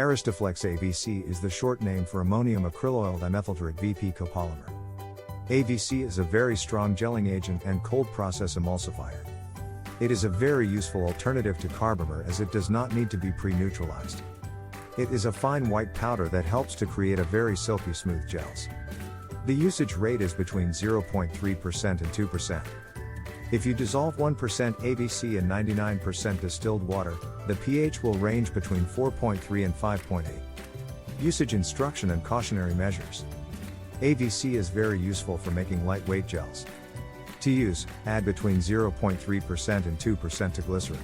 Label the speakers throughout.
Speaker 1: Aristoflex AVC is the short name for ammonium acryloyl dimethyltert VP copolymer. AVC is a very strong gelling agent and cold process emulsifier. It is a very useful alternative to carbomer as it does not need to be pre-neutralized. It is a fine white powder that helps to create a very silky smooth gels. The usage rate is between 0.3% and 2%. If you dissolve 1% AVC in 99% distilled water, the pH will range between 4.3 and 5.8. Usage instruction and cautionary measures. AVC is very useful for making lightweight gels. To use, add between 0.3% and 2% to glycerin.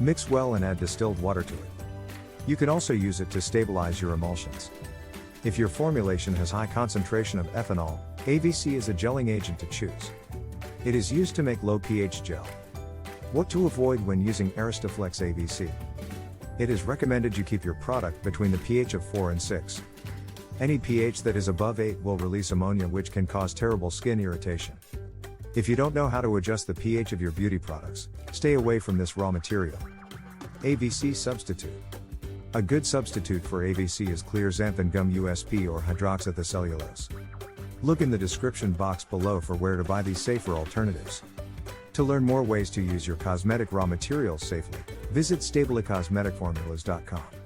Speaker 1: Mix well and add distilled water to it. You can also use it to stabilize your emulsions. If your formulation has high concentration of ethanol, AVC is a gelling agent to choose. It is used to make low pH gel. What to avoid when using Aristoflex AVC? It is recommended you keep your product between the pH of 4 and 6. Any pH that is above 8 will release ammonia, which can cause terrible skin irritation. If you don't know how to adjust the pH of your beauty products, stay away from this raw material. AVC substitute. A good substitute for AVC is clear xanthan gum USP or hydroxythicellulose. Look in the description box below for where to buy these safer alternatives. To learn more ways to use your cosmetic raw materials safely, visit stablecosmeticformulas.com.